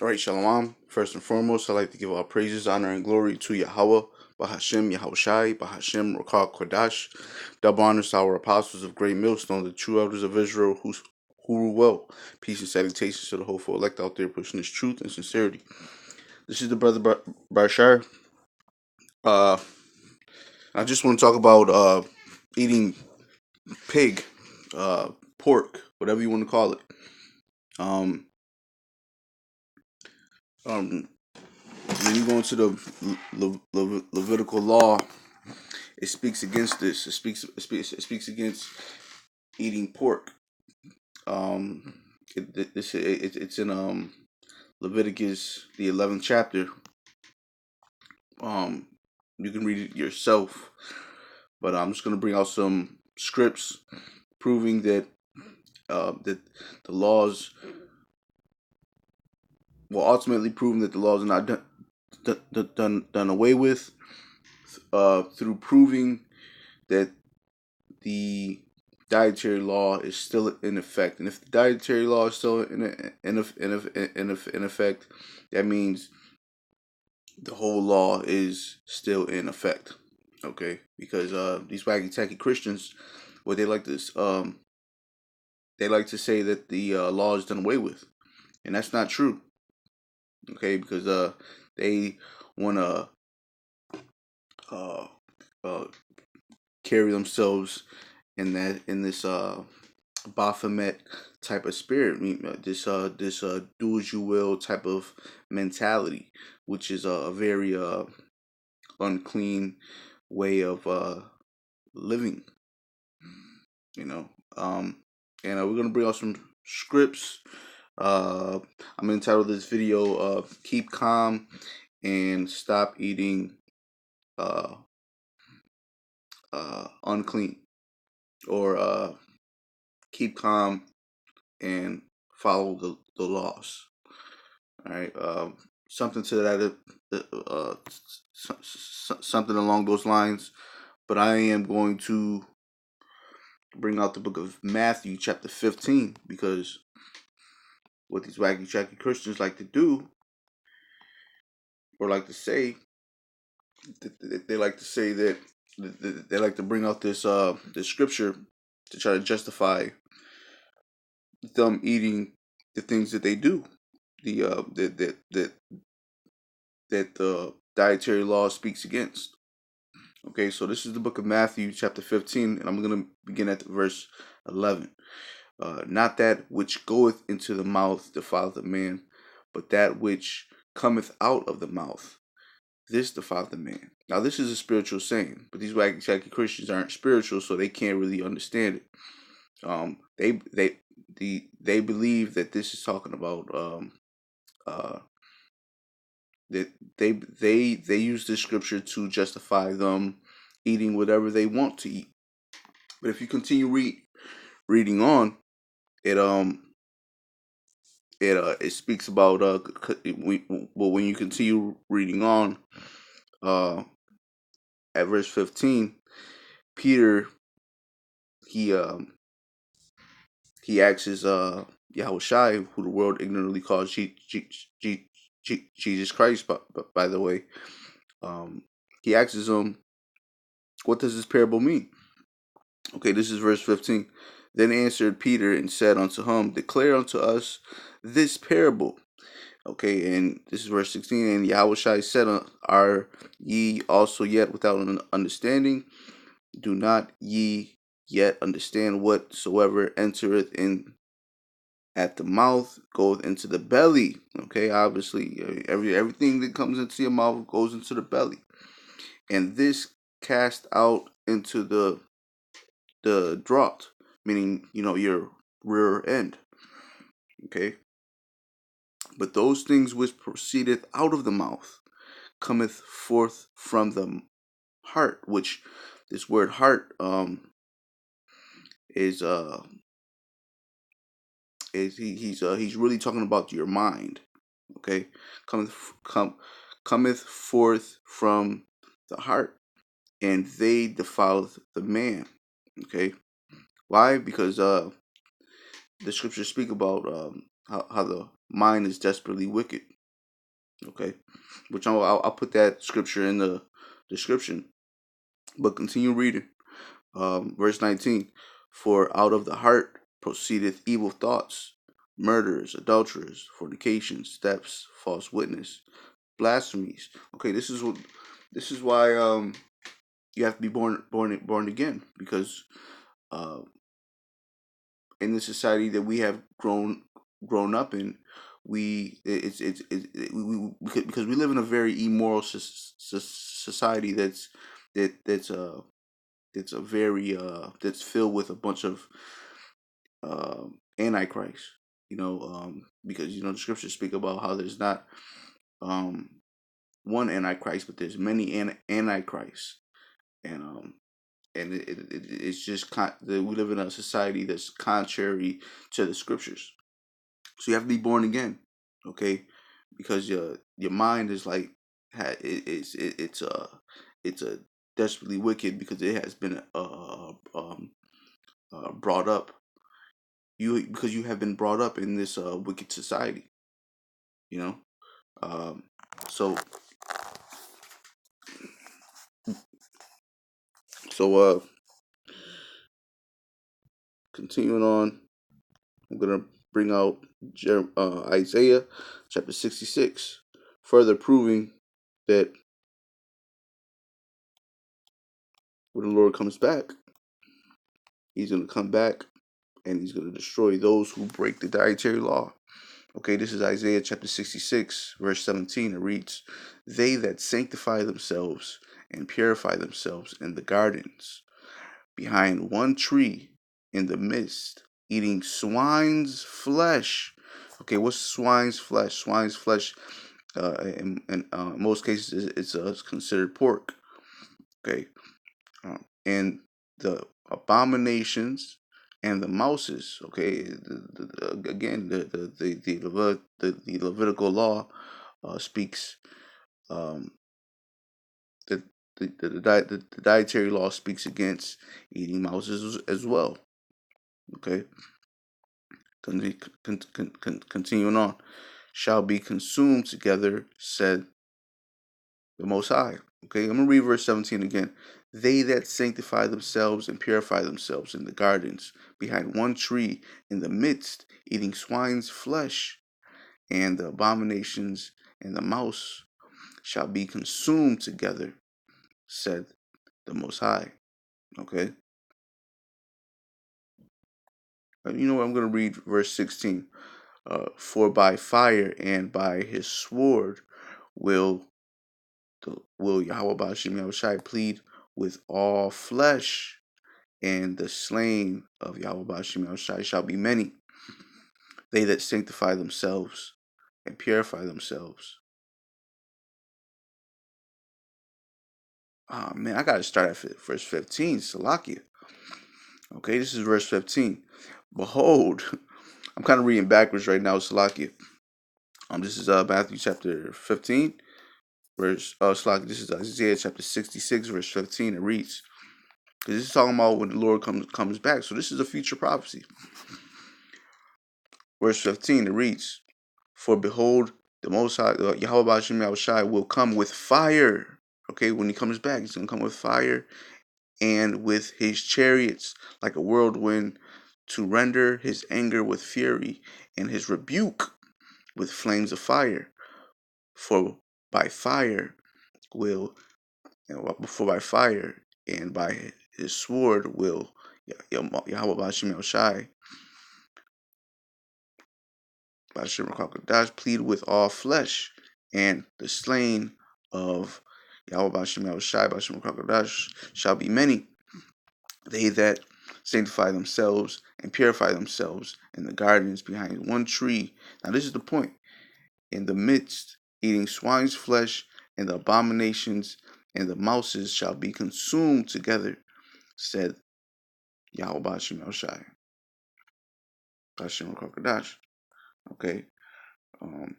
All right, Shalom. First and foremost, I'd like to give all praises, honor, and glory to Yahweh, Bahashem, Yahushai, Bahashem, Rakal, Kodash. Double honors to our apostles of Great Millstone, the true elders of Israel who rule well. Peace and salutations to the hopeful elect out there pushing this truth and sincerity. This is the brother Bashar. Uh, I just want to talk about eating pig, pork, whatever you want to call it. Um, um, when you go into the Levitical law, it speaks against this. It speaks against eating pork. Um, it's in Leviticus the 11th chapter. Um, you can read it yourself, but I'm just gonna bring out some scripts proving that the laws, well, ultimately proving that the laws are not done away with, through proving that the dietary law is still in effect. And if the dietary law is still in effect, that means the whole law is still in effect. Okay, because these wacky tacky Christians, what they like to say that the law is done away with, and that's not true. Okay, because they want to uh, uh, carry themselves in this Baphomet type of spirit, this do as you will type of mentality, which is a very unclean way of living, you know. And we're gonna bring out some scripts. Uh, I'm gonna title this video "Keep Calm and Stop Eating uh, Unclean," or "Keep Calm and Follow the Laws." All right, something to that, something along those lines. But I am going to bring out the book of Matthew, chapter 15, because what these wacky jacky Christians like to do, or like to say, they like to say that they like to bring out this scripture to try to justify them eating the things that they do, the that the dietary law speaks against. Okay, so this is the book of Matthew, chapter 15, and I'm going to begin at verse 11. Not that which goeth into the mouth defileth a man, but that which cometh out of the mouth, this defileth a man. Now, this is a spiritual saying, but these wacky tacky Christians aren't spiritual, so they can't really understand it. They believe that this is talking about uh, that they use this scripture to justify them eating whatever they want to eat. But if you continue reading on, it it speaks about when you continue reading on uh at verse 15, Peter he um he asks Yahushai, who the world ignorantly calls Jesus Christ, by the way. um he asks him, what does this parable mean? Okay, this is verse 15. Then answered Peter and said unto him, declare unto us this parable. Okay, and this is verse 16. And Yahushua said, are ye also yet without an understanding? Do not ye yet understand whatsoever entereth in at the mouth goeth into the belly? Okay, obviously, everything that comes into your mouth goes into the belly, and this cast out into the draught, meaning your rear end. Okay, but those things which proceedeth out of the mouth cometh forth from the heart, which this word heart is he's really talking about your mind. Okay, cometh forth from the heart, and they defileth the man. Okay, why? Because the scriptures speak about how the mind is desperately wicked. Okay, which I'll put that scripture in the description. But continue reading. Verse 19. For out of the heart proceedeth evil thoughts, murders, adulterers, fornications, thefts, false witness, blasphemies. Okay, this is why you have to be born again, because uh, in the society that we have grown up in, because we live in a very immoral society that's a very that's filled with a bunch of antichrist. Because the scriptures speak about how there's not um, one antichrist, but there's many antichrists, and it's just we live in a society that's contrary to the scriptures. So you have to be born again, okay? Because your mind is like it's a desperately wicked, because it has been brought up, because you have been brought up in this wicked society, you know. Um, so so continuing on, I'm gonna bring out Isaiah chapter 66, further proving that when the Lord comes back, He's gonna come back and He's gonna destroy those who break the dietary law. Okay, this is Isaiah chapter 66, verse 17. It reads, "They that sanctify themselves and purify themselves in the gardens, behind one tree in the midst, eating swine's flesh." Okay, what's swine's flesh? Swine's flesh, in most cases, it's considered pork. Okay, and the abominations and the mouses. Okay, again, the Levitical law speaks, um, the the dietary law speaks against eating mouses as well. Okay, continuing on, shall be consumed together, said the Most High. Okay, I'm gonna read verse 17 again. They that sanctify themselves and purify themselves in the gardens, behind one tree in the midst, eating swine's flesh, and the abominations and the mouse shall be consumed together, said the Most High. Okay, you know what? I'm gonna read verse 16. For by fire and by his sword will Yahweh Bashim Yahushai plead with all flesh, and the slain of Yahweh Bashim Yahushai shall be many. They that sanctify themselves and purify themselves. Ah, man, I gotta start at verse 15, Salakia. Okay, this is verse 15. Behold, I'm kind of reading backwards right now, Salakia. This is Matthew chapter 15, verse Salakia. This is Isaiah chapter 66, verse 15. It reads, because this is talking about when the Lord comes back. So this is a future prophecy. Verse 15, it reads, for behold, the Most High, Yahweh Bashim Yahushai, will come with fire. Okay, when He comes back, He's going to come with fire and with His chariots like a whirlwind, to render His anger with fury and His rebuke with flames of fire. For by fire by fire and by His sword will Yahweh Bashim Yahushai, Bashim Rakakadash, plead with all flesh, and the slain of Yahweh Bashim Yahushai, Bashim Rakakadash, shall be many. They that sanctify themselves and purify themselves in the gardens behind one tree. Now this is the point. In the midst, eating swine's flesh, and the abominations and the mouses shall be consumed together, said Yahweh Bashim Yahushai, Bashim Rakakadash. Okay. Um,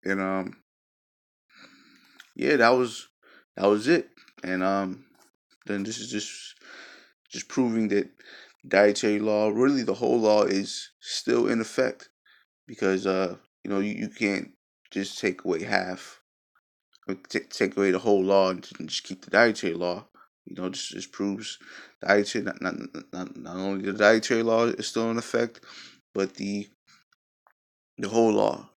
and yeah, that was it. And then this is just proving that dietary law, really the whole law, is still in effect, because you can't just take away half, or take away the whole law and just keep the dietary law. This just proves dietary, not only the dietary law is still in effect, but the whole law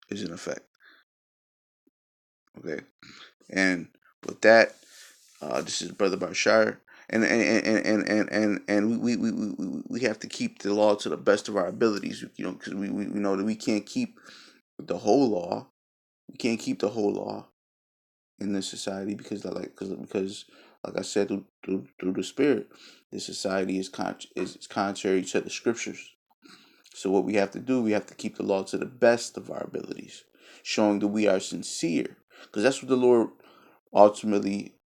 is in effect. Okay, and with that, this is Brother Bashar, and we have to keep the law to the best of our abilities, because we know that we can't keep the whole law. We can't keep the whole law in this society, because like I said, through the Spirit, this society is contrary to the Scriptures. So what we have to do, we have to keep the law to the best of our abilities, showing that we are sincere, because that's what the Lord ultimately